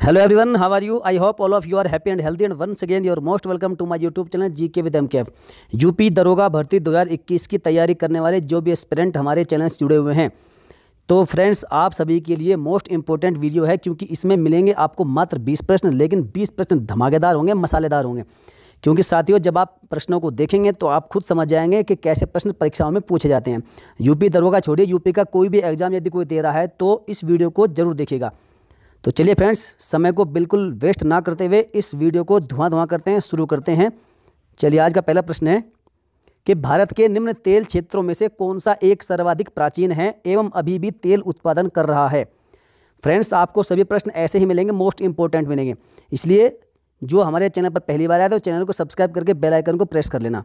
Hello everyone, how are you? I hope all of you are happy and healthy, and once again you are most welcome to my YouTube channel GK with MKF। UP दरोगा भर्ती 2021 की तैयारी करने वाले जो भी aspirant हमारे channel से जुड़े हुए हैं, तो फ्रेंड्स आप सभी के लिए मोस्ट इंपॉर्टेंट वीडियो है, क्योंकि इसमें मिलेंगे आपको मात्र 20 प्रश्न, लेकिन 20 प्रश्न धमाकेदार होंगे, मसालेदार होंगे। क्योंकि साथियों जब आप प्रश्नों को देखेंगे तो आप खुद समझ जाएंगे कि कैसे प्रश्न परीक्षाओं में पूछे जाते हैं। यूपी दरोगा छोड़िए, यूपी का कोई भी एग्जाम यदि कोई दे रहा है तो इस वीडियो को जरूर देखिएगा। तो चलिए फ्रेंड्स, समय को बिल्कुल वेस्ट ना करते हुए इस वीडियो को धुआं करते हैं, शुरू करते हैं। चलिए, आज का पहला प्रश्न है कि भारत के निम्न तेल क्षेत्रों में से कौन सा एक सर्वाधिक प्राचीन है एवं अभी भी तेल उत्पादन कर रहा है। फ्रेंड्स, आपको सभी प्रश्न ऐसे ही मिलेंगे, मोस्ट इंपॉर्टेंट मिलेंगे, इसलिए जो हमारे चैनल पर पहली बार आया तो चैनल को सब्सक्राइब करके बेल आइकन को प्रेस कर लेना।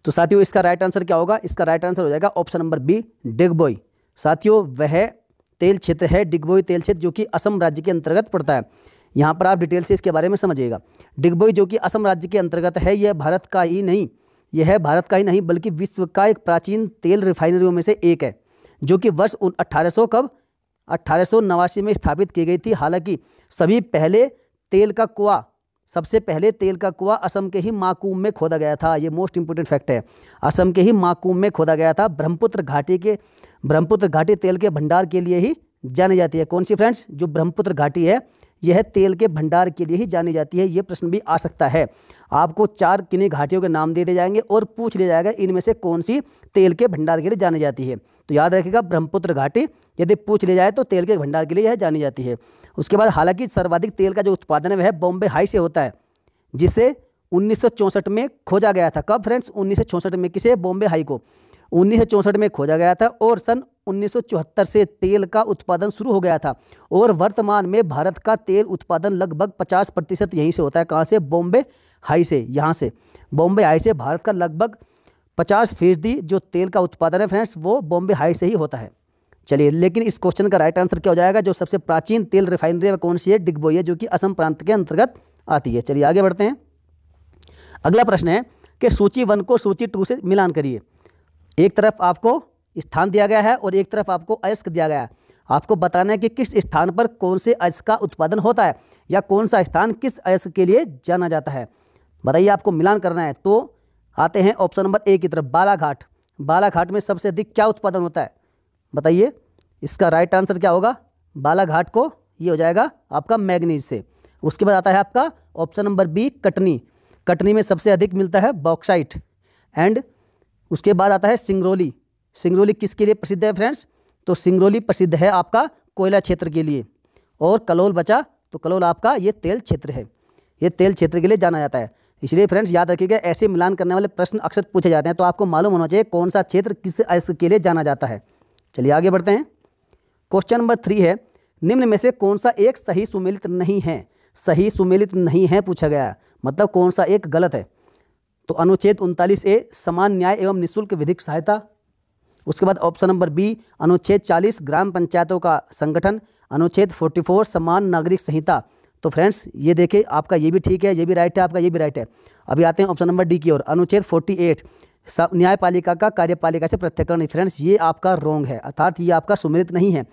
तो साथियों, इसका राइट आंसर क्या होगा? इसका राइट आंसर हो जाएगा ऑप्शन नंबर बी, डिगबोई। साथियों, वह तेल क्षेत्र है डिगबोई तेल क्षेत्र, जो कि असम राज्य के अंतर्गत पड़ता है। यहाँ पर आप डिटेल से इसके बारे में समझिएगा। डिगबोई जो कि असम राज्य के अंतर्गत है, यह भारत का ही नहीं बल्कि विश्व का एक प्राचीन तेल रिफाइनरियों में से एक है, जो कि वर्ष 1889 में स्थापित की गई थी। हालांकि सबसे पहले तेल का कुआं असम के ही माकूम में खोदा गया था। ये मोस्ट इंपोर्टेंट फैक्ट है, असम के ही माकूम में खोदा गया था। ब्रह्मपुत्र घाटी तेल के भंडार के लिए ही जानी जाती है। कौन सी फ्रेंड्स? जो ब्रह्मपुत्र घाटी है, यह तेल के भंडार के लिए ही जानी जाती है। ये प्रश्न भी आ सकता है। आपको 4 किन्हीं घाटियों के नाम दे दिए जाएंगे और पूछ लिया जाएगा इनमें से कौन सी तेल के भंडार के लिए जानी जाती है। तो याद रखिएगा, ब्रह्मपुत्र घाटी यदि पूछ लिया जाए तो तेल के भंडार के लिए यह जानी जाती है। उसके बाद हालांकि सर्वाधिक तेल का जो उत्पादन है वह बॉम्बे हाई से होता है, जिसे 1964 में खोजा गया था। कब फ्रेंड्स? 1964 में। किसे? बॉम्बे हाई को 1964 में खोजा गया था और सन 1974 से तेल का उत्पादन शुरू हो गया था। और वर्तमान में भारत का तेल उत्पादन लगभग 50% यहीं से होता है। कहाँ से? बॉम्बे हाई से। यहाँ से बॉम्बे हाई से भारत का लगभग 50% जो तेल का उत्पादन है फ्रेंड्स, वो बॉम्बे हाई से ही होता है। चलिए, लेकिन इस क्वेश्चन का राइट आंसर क्या हो जाएगा? जो सबसे प्राचीन तेल रिफाइनरी है कौन सी है? डिगबोई है, जो कि असम प्रांत के अंतर्गत आती है। चलिए आगे बढ़ते हैं। अगला प्रश्न है कि सूची 1 को सूची 2 से मिलान करिए। एक तरफ आपको स्थान दिया गया है और एक तरफ आपको अयस्क दिया गया है। आपको बताना है कि किस स्थान पर कौन से अयस्क का उत्पादन होता है, या कौन सा स्थान किस अयस्क के लिए जाना जाता है। बताइए, आपको मिलान करना है। तो आते हैं ऑप्शन नंबर ए की तरफ, बालाघाट। बालाघाट में सबसे अधिक क्या उत्पादन होता है? बताइए, इसका राइट आंसर क्या होगा? बालाघाट को ये हो जाएगा आपका मैग्नीज से। उसके बाद आता है आपका option number B, Katni. Katni में सबसे अधिक मिलता है बॉक्साइट। एंड उसके बाद आता है सिंगरौली। सिंगरौली किसके लिए प्रसिद्ध है फ्रेंड्स? तो सिंगरौली प्रसिद्ध है आपका कोयला क्षेत्र के लिए। और कलोल बचा, तो कलोल आपका ये तेल क्षेत्र है, ये तेल क्षेत्र के लिए जाना जाता है। इसलिए फ्रेंड्स याद रखिएगा, ऐसे मिलान करने वाले प्रश्न अक्सर पूछे जाते हैं, तो आपको मालूम होना चाहिए कौन सा क्षेत्र किस अयस्क के लिए जाना जाता है। चलिए आगे बढ़ते हैं। क्वेश्चन नंबर 3 है, निम्न में से कौन सा एक सही सुमेलित नहीं है? सही सुमेलित नहीं है पूछा गया है, मतलब कौन सा एक गलत है। तो अनुच्छेद 39A, समान न्याय एवं निःशुल्क विधिक सहायता। उसके बाद ऑप्शन नंबर बी, अनुच्छेद 40, ग्राम पंचायतों का संगठन। अनुच्छेद 44, समान नागरिक संहिता। तो फ्रेंड्स ये देखिए, आपका ये भी ठीक है, ये भी राइट है, आपका ये भी राइट है। अभी आते हैं ऑप्शन नंबर डी की ओर, अनुच्छेद 48, न्यायपालिका का कार्यपालिका से पृथक्करण। फ्रेंड्स ये आपका रोंग है, अर्थात ये आपका सुमेलित नहीं है।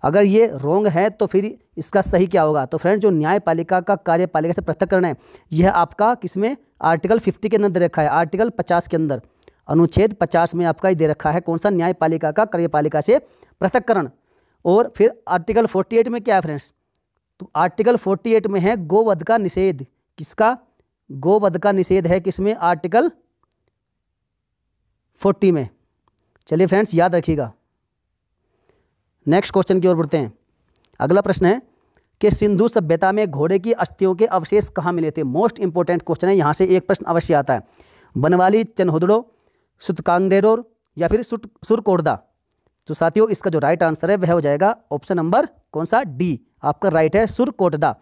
अगर ये रोंग है तो फिर इसका सही क्या होगा? तो फ्रेंड्स जो न्यायपालिका का कार्यपालिका से पृथक्करण है, यह आपका किसमें? आर्टिकल 50 के अंदर दे रखा है, आर्टिकल 50 के अंदर, अनुच्छेद 50 में आपका दे रखा है। कौन सा? न्यायपालिका का कार्यपालिका से पृथक्करण। और फिर आर्टिकल 48 में क्या है फ्रेंड्स? तो आर्टिकल 48 में है गोवध का निषेध। किसका? गोवध का निषेध है किसमें? आर्टिकल 40 में। चलिए फ्रेंड्स याद रखिएगा। नेक्स्ट क्वेश्चन की ओर बढ़ते हैं। अगला प्रश्न है कि सिंधु सभ्यता में घोड़े की अस्थियों के अवशेष कहाँ मिले थे? मोस्ट इंपोर्टेंट क्वेश्चन है, यहाँ से एक प्रश्न अवश्य आता है। बनवाली, चनहुदड़ो, सुतकांगडेरोर या फिर सुरकोटदा। तो साथियों इसका जो राइट आंसर है वह हो जाएगा ऑप्शन नंबर कौन सा? डी आपका राइट है, सुरकोटदा।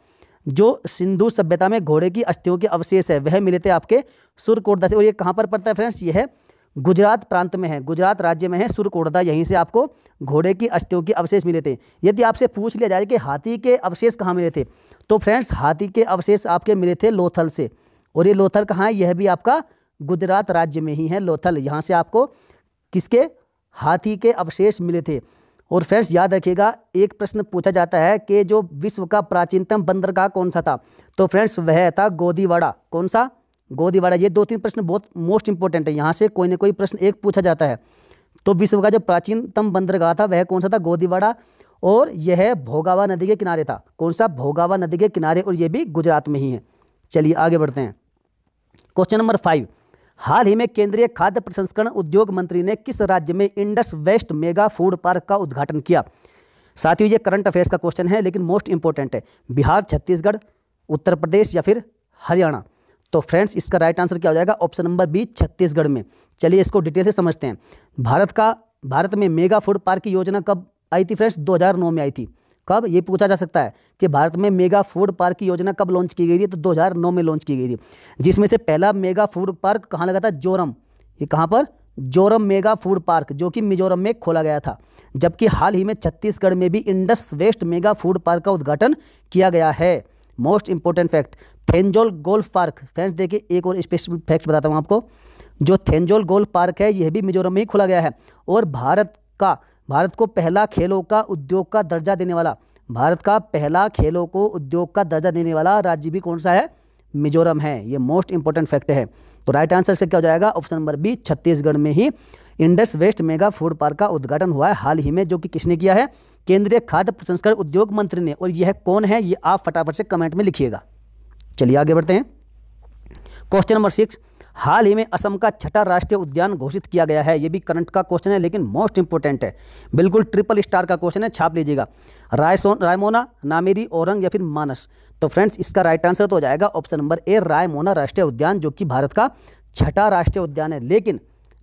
जो सिंधु सभ्यता में घोड़े की अस्थियों के अवशेष है वह मिले थे आपके सुरकोटदा से। और ये कहाँ पर पड़ता है फ्रेंड्स? ये है गुजरात प्रांत में है, गुजरात राज्य में है सुरकोटदा। यहीं से आपको घोड़े की अस्थियों के अवशेष मिले थे। यदि आपसे पूछ लिया जाए कि हाथी के अवशेष कहाँ मिले थे, तो फ्रेंड्स हाथी के अवशेष आपके मिले थे लोथल से। और ये लोथल कहाँ है? यह भी आपका गुजरात राज्य में ही है लोथल। यहाँ से आपको किसके? हाथी के अवशेष मिले थे। और फ्रेंड्स याद रखिएगा, एक प्रश्न पूछा जाता है कि जो विश्व का प्राचीनतम बंदरगाह कौन सा था, तो फ्रेंड्स वह था गोदीवाड़ा। कौन सा? गोदीवाड़ा। ये 2-3 प्रश्न बहुत मोस्ट इंपॉर्टेंट है, यहाँ से कोई ना कोई प्रश्न एक पूछा जाता है। तो विश्व का जो प्राचीनतम बंदरगाह था वह कौन सा था? गोदीवाड़ा। और यह भोगावा नदी के किनारे था। कौन सा? भोगावा नदी के किनारे, और ये भी गुजरात में ही है। चलिए आगे बढ़ते हैं। क्वेश्चन नंबर 5, हाल ही में केंद्रीय खाद्य प्रसंस्करण उद्योग मंत्री ने किस राज्य में Indus west mega food park का उद्घाटन किया? साथियों ये करंट अफेयर्स का क्वेश्चन है, लेकिन मोस्ट इंपॉर्टेंट है। बिहार, छत्तीसगढ़, उत्तर प्रदेश या फिर हरियाणा? तो फ्रेंड्स इसका राइट आंसर क्या हो जाएगा? ऑप्शन नंबर बी, छत्तीसगढ़ में। चलिए इसको डिटेल से समझते हैं। भारत में मेगा फूड पार्क की योजना कब आई थी फ्रेंड्स? 2009 में आई थी। कब? ये पूछा जा सकता है कि भारत में मेगा फूड पार्क की योजना कब लॉन्च की गई थी? तो 2009 में लॉन्च की गई थी, जिसमें से पहला मेगा फूड पार्क कहाँ लगा था? जोरम। ये कहाँ पर? जोरम मेगा फूड पार्क, जो कि मिजोरम में खोला गया था। जबकि हाल ही में छत्तीसगढ़ में भी Indus west mega food park का उद्घाटन किया गया है। Most important fact, Thenzawl golf park. Friends देखिए एक और स्पेसिफिक फैक्ट बताता हूँ आपको। जो थेंजोल गोल्फ पार्क है यह भी मिजोरम में ही खोला गया है। और भारत को पहला खेलों का उद्योग का दर्जा देने वाला, भारत का पहला खेलों को उद्योग का दर्जा देने वाला राज्य भी कौन सा है? मिजोरम है। ये मोस्ट इंपॉर्टेंट फैक्ट है। तो राइट आंसर इसका क्या हो जाएगा? ऑप्शन नंबर बी, छत्तीसगढ़ में ही Indus west mega food park का उद्घाटन हुआ है हाल ही में, जो कि किसने किया है? केंद्रीय खाद्य प्रसंस्करण उद्योग मंत्री ने। और यह कौन है ये आप फटाफट से कमेंट में लिखिएगा। चलिए आगे बढ़ते हैं। क्वेश्चन नंबर 6, हाल ही में असम का छठा राष्ट्रीय उद्यान घोषित किया गया है। ये भी करंट का क्वेश्चन है, लेकिन मोस्ट इंपॉर्टेंट है। बिल्कुल ट्रिपल स्टार का क्वेश्चन है, छाप लीजिएगा। रायमोना, नामेरी, औरंग या फिर मानस? तो फ्रेंड्स इसका राइट आंसर तो हो जाएगा ऑप्शन नंबर ए, रायमोना राष्ट्रीय उद्यान, जो कि भारत का छठा राष्ट्रीय उद्यान है।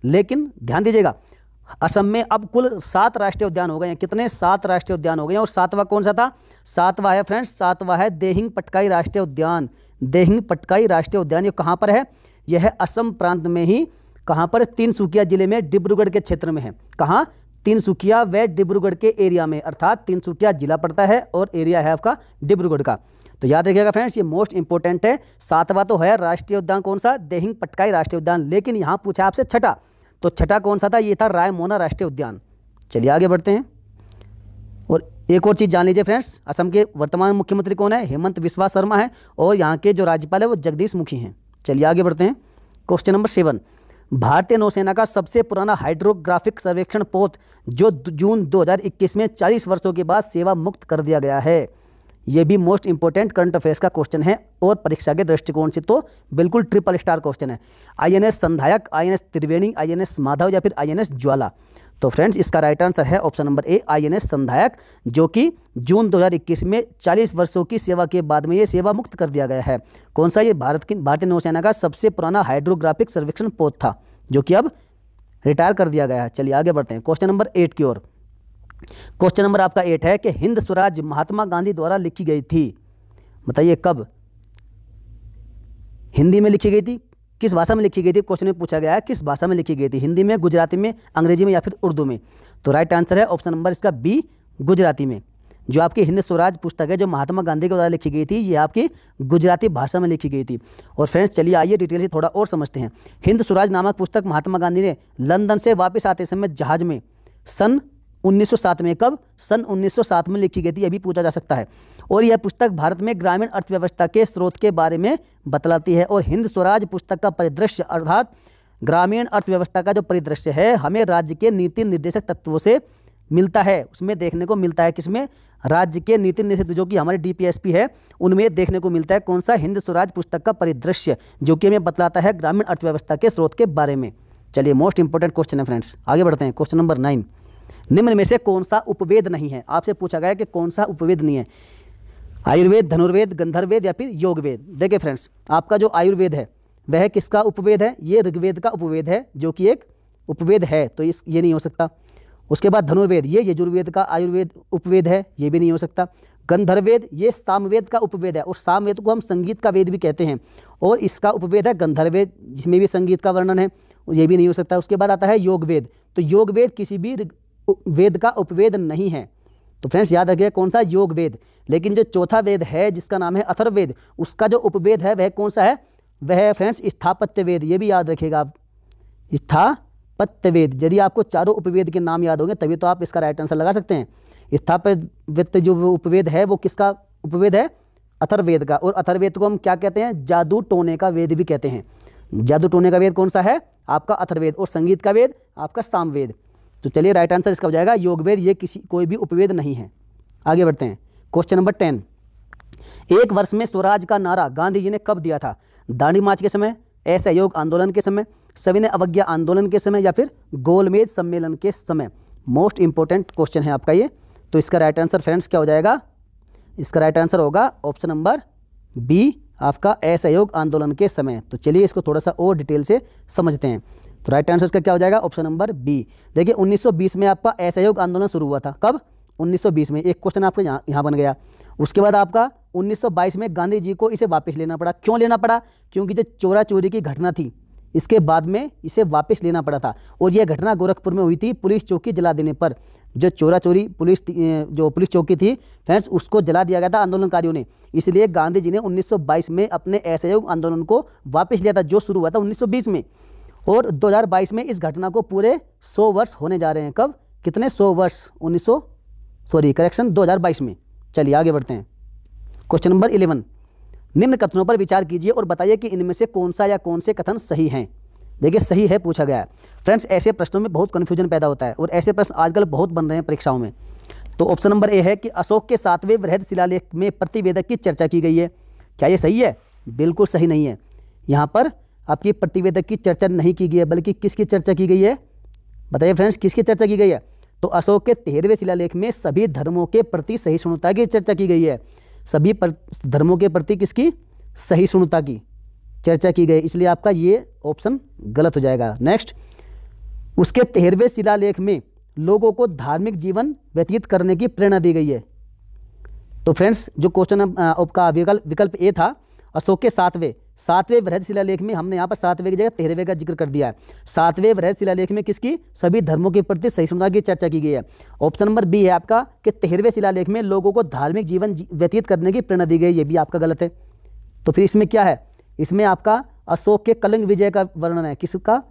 लेकिन ध्यान दीजिएगा, असम में अब कुल 7 राष्ट्रीय उद्यान हो गए हैं। कितने? 7 राष्ट्रीय उद्यान हो गए हैं। और 7वां कौन सा था? 7वां है फ्रेंड्स, 7वां है देहिंग पटकाई राष्ट्रीय उद्यान। देहिंग पटकाई राष्ट्रीय उद्यान ये कहाँ पर है? यह है असम प्रांत में ही। कहाँ पर? तिनसुकिया जिले में, डिब्रूगढ़ के क्षेत्र में है। कहाँ? तिनसुकिया व डिब्रूगढ़ के एरिया में, अर्थात तिनसुकिया जिला पड़ता है और एरिया है आपका डिब्रूगढ़ का। तो याद रखिएगा फ्रेंड्स, ये मोस्ट इंपॉर्टेंट है। 7वां तो है राष्ट्रीय उद्यान कौन सा? देहिंग पटकाई राष्ट्रीय उद्यान। लेकिन यहाँ पूछा आपसे छठा, तो छठा कौन सा था? ये था रायमोना राष्ट्रीय उद्यान। चलिए आगे बढ़ते हैं। और एक और चीज़ जान लीजिए फ्रेंड्स, असम के वर्तमान मुख्यमंत्री कौन है? हेमंत बिस्वा शर्मा है। और यहाँ के जो राज्यपाल है वो जगदीश मुखी हैं। चलिए आगे बढ़ते हैं। क्वेश्चन नंबर 7, भारतीय नौसेना का सबसे पुराना हाइड्रोग्राफिक सर्वेक्षण पोत जो जून 2021 में 40 वर्षों के बाद सेवा मुक्त कर दिया गया है। ये भी मोस्ट इंपॉर्टेंट करंट अफेयर्स का क्वेश्चन है, और परीक्षा के दृष्टिकोण से तो बिल्कुल ट्रिपल स्टार क्वेश्चन है। INS संधायक, INS त्रिवेणी, INS माधव या फिर INS ज्वाला? तो फ्रेंड्स इसका राइट आंसर है ऑप्शन नंबर ए, INS संधायक, जो कि जून 2021 में 40 वर्षों की सेवा के बाद में ये सेवा मुक्त कर दिया गया है। कौन सा? ये भारतीय नौसेना का सबसे पुराना हाइड्रोग्राफिक सर्वेक्षण पोत था, जो कि अब रिटायर कर दिया गया है। चलिए आगे बढ़ते हैं क्वेश्चन नंबर 8 की ओर। क्वेश्चन नंबर आपका 8 है कि हिंद स्वराज महात्मा गांधी द्वारा लिखी गई थी। बताइए कब? हिंदी में लिखी गई थी। किस भाषा में लिखी गई थी? क्वेश्चन में पूछा गया है किस भाषा में लिखी गई थी, हिंदी में, गुजराती में, अंग्रेजी में या फिर उर्दू में? तो राइट आंसर है ऑप्शन नंबर इसका बी, गुजराती में। जो आपकी हिंद स्वराज पुस्तक है जो महात्मा गांधी के द्वारा लिखी गई थी, ये आपकी गुजराती भाषा में लिखी गई थी। और फ्रेंड्स चलिए आइए डिटेल से थोड़ा और समझते हैं। हिंद स्वराज नामक पुस्तक महात्मा गांधी ने लंदन से वापस आते समय जहाज में सन 1907 में, कब? सन 1907 में लिखी गई थी, यह भी पूछा जा सकता है। और यह पुस्तक भारत में ग्रामीण अर्थव्यवस्था के स्रोत के बारे में बतलाती है। और हिंद स्वराज पुस्तक का परिदृश्य अर्थात ग्रामीण अर्थव्यवस्था का जो परिदृश्य है हमें राज्य के नीति निर्देशक तत्वों से मिलता है, उसमें देखने को मिलता है। किसमें? राज्य के नीति निर्देशक जो कि हमारे DPSP है उनमें देखने को मिलता है। कौन सा? हिंद स्वराज पुस्तक का परिदृश्य, जो कि हमें बतलाता है ग्रामीण अर्थव्यवस्था के स्रोत के बारे में। चलिए मोस्ट इंपॉर्टेंट क्वेश्चन है फ्रेंड्स, आगे बढ़ते हैं। क्वेश्चन नंबर 9, निम्न में से कौन सा उपवेद नहीं है? आपसे पूछा गया कि कौन सा उपवेद नहीं है? आयुर्वेद, धनुर्वेद, गंधर्ववेद या फिर योगवेद? देखिए फ्रेंड्स, आपका जो आयुर्वेद है वह किसका उपवेद है? ये ऋग्वेद का उपवेद है, जो कि एक उपवेद है, तो ये नहीं हो सकता। उसके बाद धनुर्वेद, ये यजुर्वेद का आयुर्वेद उपवेद है, ये भी नहीं हो सकता। गंधर्ववेद, ये सामवेद का उपवेद है, और सामवेद को हम संगीत का वेद भी कहते हैं, और इसका उपवेद है गंधर्ववेद, जिसमें भी संगीत का वर्णन है, ये भी नहीं हो सकता। उसके बाद आता है योगवेद, तो योगवेद किसी भी वेद का उपवेद नहीं है। तो फ्रेंड्स याद रखिए कौन सा? योगवेद। लेकिन जो चौथा वेद है जिसका नाम है अथर्ववेद, उसका जो उपवेद है वह कौन सा है? वह है फ्रेंड्स स्थापत्य वेद, ये भी याद रखिएगा आप। स्थापत्यवेद। यदि आपको चारों उपवेद के नाम याद होंगे तभी तो आप इसका राइट आंसर लगा सकते हैं। स्थापत्यवेद जो वो उपवेद है वो किसका उपवेद है? अथर्ववेद का। और अथर्ववेद को हम क्या कहते हैं? जादू टोने का वेद भी कहते हैं। जादू टोने का वेद कौन सा है? आपका अथर्ववेद। और संगीत का वेद आपका सामवेद। तो चलिए राइट आंसर इसका हो जाएगा योगवेद। ये कोई भी उपवेद नहीं है। आगे बढ़ते हैं। क्वेश्चन नंबर 10, एक वर्ष में स्वराज का नारा गांधी जी ने कब दिया था? दांडी मार्च के समय, असहयोग आंदोलन के समय, सविनय अवज्ञा आंदोलन के समय, या फिर गोलमेज सम्मेलन के समय? मोस्ट इंपॉर्टेंट क्वेश्चन है आपका ये। तो इसका राइट आंसर फ्रेंड्स क्या हो जाएगा? इसका राइट आंसर होगा ऑप्शन नंबर बी, आपका असहयोग आंदोलन के समय। तो चलिए इसको थोड़ा सा और डिटेल से समझते हैं। तो राइट आंसर इसका क्या हो जाएगा? Option number B. देखिए 1920 में आपका असहयोग आंदोलन शुरू हुआ था। कब? 1920 में। एक क्वेश्चन आपका यहाँ बन गया। उसके बाद आपका 1922 में गांधी जी को इसे वापस लेना पड़ा। क्यों लेना पड़ा? क्योंकि जो चोरा चोरी की घटना थी इसके बाद में इसे वापस लेना पड़ा था। और यह घटना गोरखपुर में हुई थी पुलिस चौकी जला देने पर। जो चोरा चोरी पुलिस चौकी थी फ्रेंड्स उसको जला दिया गया था आंदोलनकारियों ने। इसलिए गांधी जी ने 1922 में अपने असहयोग आंदोलन को वापस लिया था जो शुरू हुआ था 1920 में। और 2022 में इस घटना को पूरे 100 वर्ष होने जा रहे हैं। कब? कितने? 100 वर्ष। 2022 में। चलिए आगे बढ़ते हैं। क्वेश्चन नंबर 11, निम्न कथनों पर विचार कीजिए और बताइए कि इनमें से कौन सा या कौन से कथन सही हैं। देखिए सही है पूछा गया है फ्रेंड्स। ऐसे प्रश्नों में बहुत कन्फ्यूजन पैदा होता है और ऐसे प्रश्न आजकल बहुत बन रहे हैं परीक्षाओं में। तो ऑप्शन नंबर ए है कि अशोक के 7वें वृहद शिलालेख में प्रतिवेदक की चर्चा की गई है। क्या ये सही है? बिल्कुल सही नहीं है। यहाँ पर आपकी प्रतिवेदक की चर्चा नहीं की गई है, बल्कि किसकी चर्चा की गई है? बताइए फ्रेंड्स, किसकी चर्चा की गई है? तो अशोक के 13वें शिलालेख में सभी धर्मों के प्रति सहिष्णुता की चर्चा की गई है। सभी धर्मों के प्रति किसकी? सहिष्णुता की चर्चा की गई। इसलिए आपका ये ऑप्शन गलत हो जाएगा। नेक्स्ट, उसके 13वें शिलालेख में लोगों को धार्मिक जीवन व्यतीत करने की प्रेरणा दी गई है। तो फ्रेंड्स जो क्वेश्चन आपका विकल्प ए था, अशोक के 7वें वृहद शिलालेख में हमने यहाँ पर 7वें की जगह 13वें का जिक्र कर दिया है। 7वें वृहद शिलालेख में किसकी? सभी धर्मों के प्रति सहिष्णुता की चर्चा की गई है। ऑप्शन नंबर बी है आपका कि 13वें शिलालेख में लोगों को धार्मिक जीवन व्यतीत करने की प्रेरणा दी गई। ये भी आपका गलत है। तो फिर इसमें क्या है? इसमें आपका अशोक के कलिंग विजय का वर्णन है। किसका?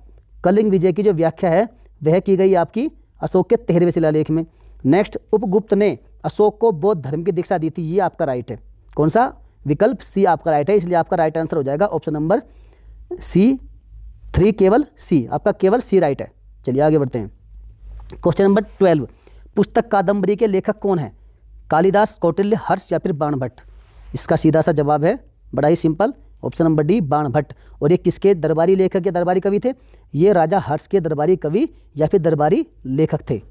कलिंग विजय की जो व्याख्या है वह की गई आपकी अशोक के 13वें शिलालेख में। नेक्स्ट, उपगुप्त ने अशोक को बौद्ध धर्म की दीक्षा दी थी। ये आपका राइट है। कौन सा? विकल्प सी आपका राइट है। इसलिए आपका राइट आंसर हो जाएगा ऑप्शन नंबर C3, केवल सी। आपका केवल सी राइट है। चलिए आगे बढ़ते हैं। क्वेश्चन नंबर 12, पुस्तक कादम्बरी के लेखक कौन है? कालिदास, कौटिल्य, हर्ष या फिर बाणभट्ट? इसका सीधा सा जवाब है बड़ा ही simple, option number D, Banabhatta. और ये किसके दरबारी लेखक या दरबारी कवि थे? ये राजा हर्ष के दरबारी कवि या फिर दरबारी लेखक थे।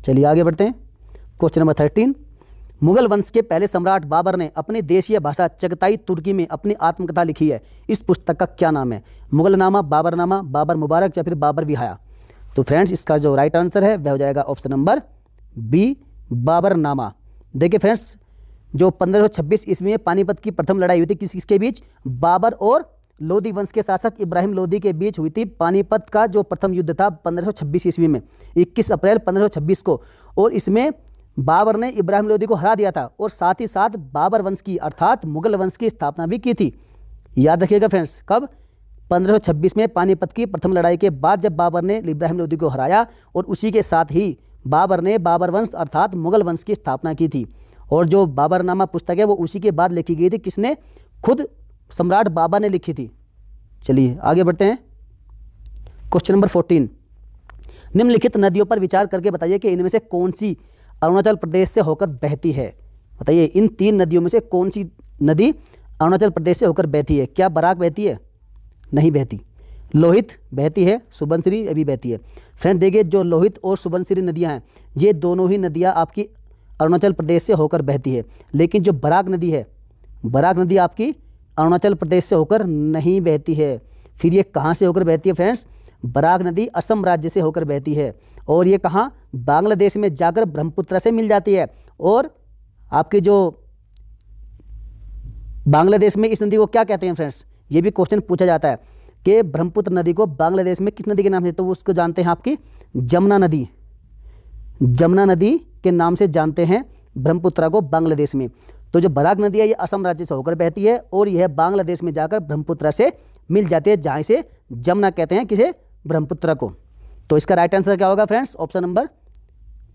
चलिए आगे बढ़ते हैं। क्वेश्चन नंबर 13, मुगल वंश के पहले सम्राट बाबर ने अपनी देशीय भाषा चगताई तुर्की में अपनी आत्मकथा लिखी है। इस पुस्तक का क्या नाम है? मुगलनामा, बाबरनामा, बाबर मुबारक या फिर बाबर विहाया? तो फ्रेंड्स इसका जो राइट आंसर है वह हो जाएगा ऑप्शन नंबर बी, बाबरनामा। देखिए फ्रेंड्स जो 1526 ईस्वी में पानीपत की प्रथम लड़ाई हुई थी किसके बीच? बाबर और लोदी वंश के शासक इब्राहिम लोदी के बीच हुई थी। पानीपत का जो प्रथम युद्ध था 1526 ईस्वी में 21 अप्रैल 1526 को। और इसमें बाबर ने इब्राहिम लोदी को हरा दिया था और साथ ही साथ बाबर वंश की अर्थात मुगल वंश की स्थापना भी की थी। याद रखिएगा फ्रेंड्स, कब? 1526 में पानीपत की प्रथम लड़ाई के बाद जब बाबर ने इब्राहिम लोदी को हराया और उसी के साथ ही बाबर ने बाबर वंश अर्थात मुगल वंश की स्थापना की थी। और जो बाबरनामा पुस्तक है वो उसी के बाद लिखी गई थी। किसने? खुद सम्राट बाबर ने लिखी थी। चलिए आगे बढ़ते हैं। क्वेश्चन नंबर 14, निम्नलिखित नदियों पर विचार करके बताइए कि इनमें से कौन सी अरुणाचल प्रदेश से होकर बहती है। बताइए इन 3 नदियों में से कौन सी नदी अरुणाचल प्रदेश से होकर बहती है? क्या बराक बहती है? नहीं बहती। लोहित बहती है, सुबनसिरी अभी बहती है। फ्रेंड देखिए जो लोहित और सुबनसिरी नदियां हैं ये दोनों ही नदियां आपकी अरुणाचल प्रदेश से होकर बहती है। लेकिन जो बराक नदी है, बराक नदी आपकी अरुणाचल प्रदेश से होकर नहीं बहती है। फिर ये कहाँ से होकर बहती है फ्रेंड्स? बराक नदी असम राज्य से होकर बहती है। और ये कहाँ? बांग्लादेश में जाकर ब्रह्मपुत्र से मिल जाती है। और आपकी जो बांग्लादेश में इस नदी को क्या कहते हैं फ्रेंड्स? ये भी क्वेश्चन पूछा जाता है कि ब्रह्मपुत्र नदी को बांग्लादेश में किस नदी के नाम से? तो उसको जानते हैं आपकी जमुना नदी। जमुना नदी के नाम से जानते हैं ब्रह्मपुत्र को बांग्लादेश में। तो जो बराक नदी है ये असम राज्य से होकर बहती है और यह बांग्लादेश में जाकर ब्रह्मपुत्र से मिल जाती है, जहाँ से जमुना कहते हैं किसे? ब्रह्मपुत्र को। तो इसका राइट आंसर क्या होगा फ्रेंड्स? ऑप्शन नंबर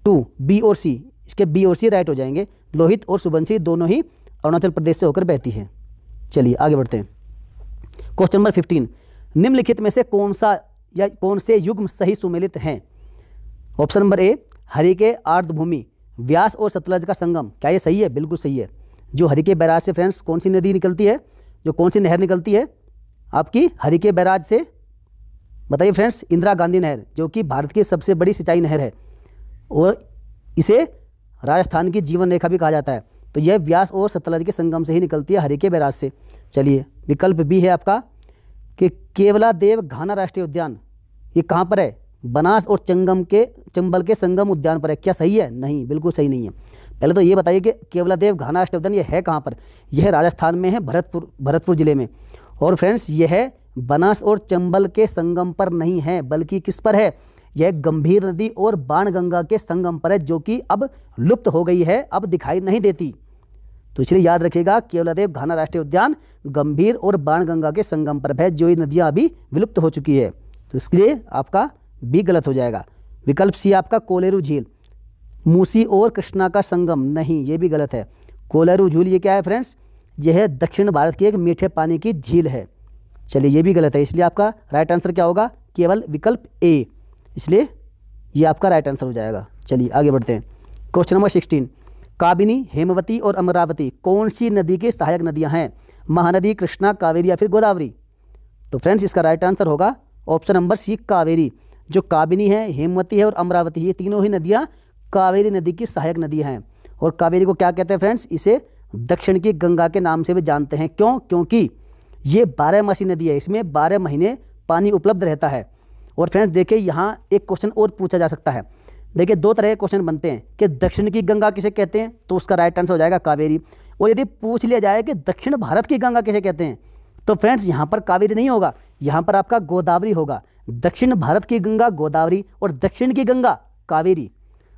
2 बी और सी। इसके बी और सी राइट हो जाएंगे। लोहित और सुबनसिरी दोनों ही अरुणाचल प्रदेश से होकर बहती हैं। चलिए आगे बढ़ते हैं। क्वेश्चन नंबर 15, निम्नलिखित में से कौन सा या कौन से युग्म सही सुमेलित हैं? ऑप्शन नंबर ए, हरिके आर्द्रभूमि, व्यास और सतलज का संगम। क्या ये सही है? बिल्कुल सही है। जो हरिके बैराज से फ्रेंड्स कौन सी नदी निकलती है, जो कौन सी नहर निकलती है आपकी हरिके बैराज से? बताइए फ्रेंड्स। इंदिरा गांधी नहर, जो कि भारत की सबसे बड़ी सिंचाई नहर है और इसे राजस्थान की जीवन रेखा भी कहा जाता है। तो यह व्यास और सतलज के संगम से ही निकलती है, हरिके बैराज से। चलिए विकल्प बी है आपका कि केवलादेव घाना राष्ट्रीय उद्यान, ये कहाँ पर है? बनास और चंबल के संगम उद्यान पर है। क्या सही है? नहीं, बिल्कुल सही नहीं है। पहले तो ये बताइए कि केवलादेव घाना राष्ट्रीय उद्यान ये है कहाँ पर? यह राजस्थान में है, भरतपुर जिले में। और फ्रेंड्स यह बनास और चंबल के संगम पर नहीं है, बल्कि किस पर है? यह गंभीर नदी और बाणगंगा के संगम पर है, जो कि अब लुप्त हो गई है, अब दिखाई नहीं देती। तो इसलिए याद रखिएगा, केवलादेव घाना राष्ट्रीय उद्यान गंभीर और बाणगंगा के संगम पर है, जो ये नदियाँ अभी विलुप्त हो चुकी है। तो इसके लिए आपका बी गलत हो जाएगा। विकल्प सी आपका कोलेरू झील, मूसी और कृष्णा का संगम, नहीं ये भी गलत है। कोलेरू झील ये क्या है फ्रेंड्स? यह है दक्षिण भारत की एक मीठे पानी की झील है। चलिए ये भी गलत है। इसलिए आपका राइट आंसर क्या होगा? केवल विकल्प ए। इसलिए ये आपका राइट आंसर हो जाएगा। चलिए आगे बढ़ते हैं। क्वेश्चन नंबर 16, काबिनी, हेमवती और अमरावती कौन सी नदी की सहायक नदियां हैं? महानदी, कृष्णा, कावेरी या फिर गोदावरी? तो फ्रेंड्स इसका राइट आंसर होगा ऑप्शन नंबर सी, कावेरी। जो काबिनी है, हेमवती है और अमरावती, ये तीनों ही नदियाँ कावेरी नदी की सहायक नदियाँ हैं। और कावेरी को क्या कहते हैं फ्रेंड्स? इसे दक्षिण की गंगा के नाम से भी जानते हैं। क्यों? क्योंकि ये 12 मासी नदी है, इसमें 12 महीने पानी उपलब्ध रहता है। और फ्रेंड्स देखिए यहाँ एक क्वेश्चन और पूछा जा सकता है। देखिए दो तरह के क्वेश्चन बनते हैं कि दक्षिण की गंगा किसे कहते हैं, तो उसका राइट आंसर हो जाएगा कावेरी। और यदि पूछ लिया जाए कि दक्षिण भारत की गंगा किसे कहते हैं, तो फ्रेंड्स यहाँ पर कावेरी नहीं होगा, यहाँ पर आपका गोदावरी होगा। दक्षिण भारत की गंगा गोदावरी और दक्षिण की गंगा कावेरी।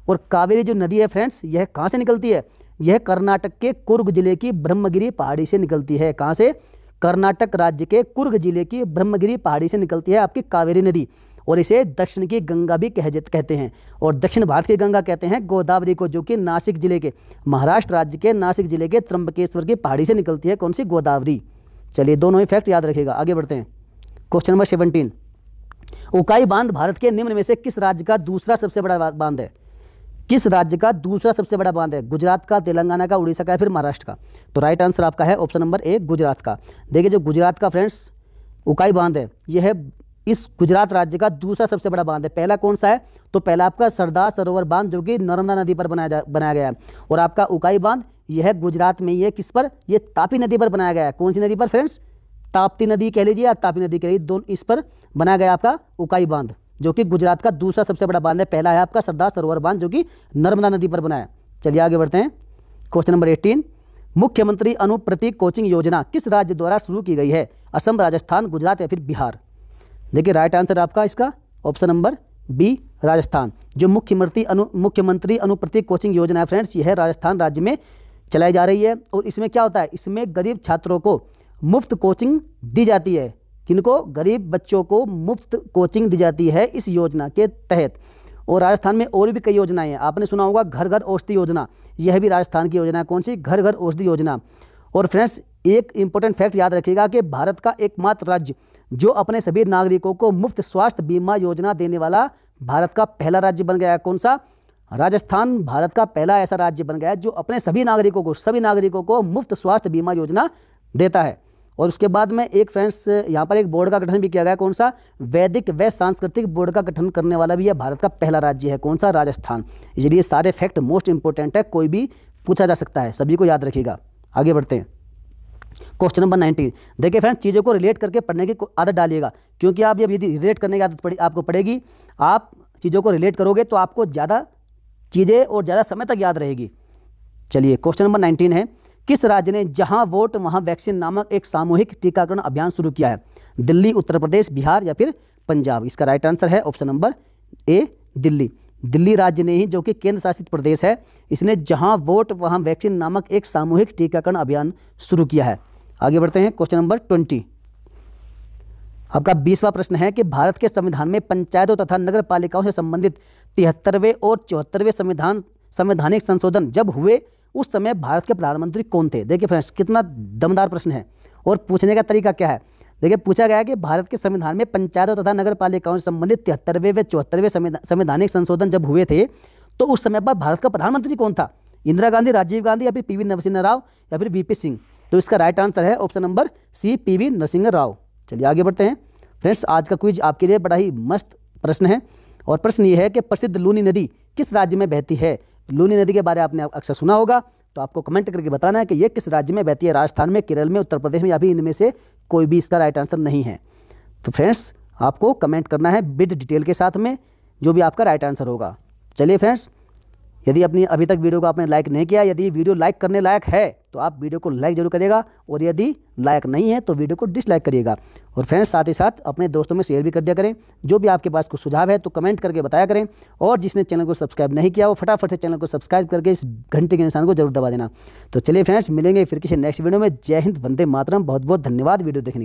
और कावेरी जो नदी है फ्रेंड्स, यह कहाँ से निकलती है? यह कर्नाटक के कुर्ग जिले की ब्रह्मगिरी पहाड़ी से निकलती है। कहाँ से? कर्नाटक राज्य के कुर्ग जिले की ब्रह्मगिरी पहाड़ी से निकलती है आपकी कावेरी नदी। और इसे दक्षिण की गंगा भी कहते हैं। और दक्षिण भारत की गंगा कहते हैं गोदावरी को, जो कि नासिक जिले के, महाराष्ट्र राज्य के नासिक जिले के त्र्यंबकेश्वर की पहाड़ी से निकलती है। कौन सी? गोदावरी। चलिए दोनों ही फैक्ट याद रखिएगा। आगे बढ़ते हैं। क्वेश्चन नंबर 17, उकाई बांध भारत के निम्न में से किस राज्य का दूसरा सबसे बड़ा बांध है? किस राज्य का दूसरा सबसे बड़ा बांध है? गुजरात का, तेलंगाना का, उड़ीसा का या फिर महाराष्ट्र का? तो राइट आंसर आपका है ऑप्शन नंबर ए, गुजरात का। देखिए जो गुजरात का फ्रेंड्स उकाई बांध है, यह है इस गुजरात राज्य का दूसरा सबसे बड़ा बांध है। पहला कौन सा है? तो पहला आपका सरदार सरोवर बांध, जो कि नर्मदा नदी पर बनाया गया है। और आपका उकाई बांध यह है गुजरात में, ये किस पर? ये तापी नदी पर बनाया गया है। कौन सी नदी पर फ्रेंड्स? ताप्ती नदी कह लीजिए या तापी नदी कह लीजिए, दोनों इस पर बनाया गया आपका उकाई बांध, जो कि गुजरात का दूसरा सबसे बड़ा बांध है। पहला है आपका सरदार सरोवर बांध, जो कि नर्मदा नदी पर बनाया। चलिए आगे बढ़ते हैं। क्वेश्चन नंबर 18, मुख्यमंत्री अनुप्रति कोचिंग योजना किस राज्य द्वारा शुरू की गई है? असम, राजस्थान, गुजरात या फिर बिहार? देखिए राइट आंसर आपका इसका ऑप्शन नंबर बी, राजस्थान। जो मुख्यमंत्री अनुप्रति कोचिंग योजना है फ्रेंड्स, यह राजस्थान राज्य में चलाई जा रही है। और इसमें क्या होता है? इसमें गरीब छात्रों को मुफ्त कोचिंग दी जाती है। किनको? गरीब बच्चों को मुफ्त कोचिंग दी जाती है इस योजना के तहत। और राजस्थान में और भी कई योजनाएं हैं। आपने सुना होगा घर घर औषधि योजना, यह भी राजस्थान की योजना है। कौन सी? घर घर औषधि योजना। और फ्रेंड्स एक इंपॉर्टेंट फैक्ट याद रखिएगा कि भारत का एकमात्र राज्य जो अपने सभी नागरिकों को मुफ्त स्वास्थ्य बीमा योजना देने वाला भारत का पहला राज्य बन गया है। कौन सा? राजस्थान भारत का पहला ऐसा राज्य बन गया है जो अपने सभी नागरिकों को मुफ्त स्वास्थ्य बीमा योजना देता है। और उसके बाद में एक फ्रेंड्स यहाँ पर एक बोर्ड का गठन भी किया गया। कौन सा? वैदिक व सांस्कृतिक बोर्ड का गठन करने वाला भी यह भारत का पहला राज्य है। कौन सा? राजस्थान। इसलिए सारे फैक्ट मोस्ट इंपॉर्टेंट है, कोई भी पूछा जा सकता है, सभी को याद रखिएगा। आगे बढ़ते हैं। क्वेश्चन नंबर 19, देखिए फ्रेंड्स चीज़ों को रिलेट करके पढ़ने की आदत डालिएगा, क्योंकि आप जब यदि रिलेट करने की आदत आपको पड़ेगी, आप चीज़ों को रिलेट करोगे तो आपको ज़्यादा चीज़ें और ज़्यादा समय तक याद रहेगी। चलिए क्वेश्चन नंबर 19 है, किस राज्य ने जहां वोट वहां वैक्सीन नामक एक सामूहिक टीकाकरण अभियान शुरू किया है? दिल्ली, उत्तर प्रदेश, बिहार या फिर पंजाब? इसका राइट आंसर है option number A, Delhi. Delhi राज्य ने ही, जो कि केंद्र शासित प्रदेश है, इसने जहां वोट वहां वैक्सीन नामक एक सामूहिक टीकाकरण अभियान शुरू किया है। आगे बढ़ते हैं। क्वेश्चन नंबर 20, आपका 20वां प्रश्न है कि भारत के संविधान में पंचायतों तथा नगर पालिकाओं से संबंधित 73वें और 74वें संवैधानिक संशोधन जब हुए उस समय भारत के प्रधानमंत्री कौन थे। देखिए फ्रेंड्स, कितना दमदार प्रश्न है और पूछने का तरीका क्या है। देखिए, पूछा गया है कि भारत के संविधान में पंचायतों तथा नगर पालिकाओं से संबंधित 73वें व 74वें संवैधानिक संशोधन जब हुए थे तो उस समय पर भारत का प्रधानमंत्री कौन था। इंदिरा गांधी, राजीव गांधी या फिर पीवी नरसिम्हा राव या फिर वीपी सिंह। तो इसका राइट आंसर है option number C, PV Narasimha Rao. चलिए आगे बढ़ते हैं फ्रेंड्स। आज का क्विज आपके लिए बड़ा ही मस्त प्रश्न है और प्रश्न ये है कि प्रसिद्ध लूनी नदी किस राज्य में बहती है। लूनी नदी के बारे में आपने अक्सर सुना होगा, तो आपको कमेंट करके बताना है कि ये किस राज्य में बहती है। राजस्थान में, केरल में, उत्तर प्रदेश में या फिर इनमें से कोई भी इसका राइट आंसर नहीं है। तो फ्रेंड्स, आपको कमेंट करना है विद डिटेल के साथ में जो भी आपका राइट आंसर होगा। चलिए फ्रेंड्स, यदि अपनी अभी तक वीडियो को आपने लाइक नहीं किया, यदि वीडियो लाइक करने लायक है तो आप वीडियो को लाइक जरूर करिएगा और यदि लायक नहीं है तो वीडियो को डिसलाइक करिएगा। और फ्रेंड्स, साथ ही साथ अपने दोस्तों में शेयर भी कर दिया करें। जो भी आपके पास कुछ सुझाव है तो कमेंट करके बताया करें और जिसने चैनल को सब्सक्राइब नहीं किया वो फटाफट से चैनल को सब्सक्राइब करके इस घंटे के निशान को जरूर दबा देना। तो चलिए फ्रेंड्स, मिलेंगे फिर किसी नेक्स्ट वीडियो में। जय हिंद, वंदे मातरम। बहुत बहुत धन्यवाद वीडियो देखने के लिए।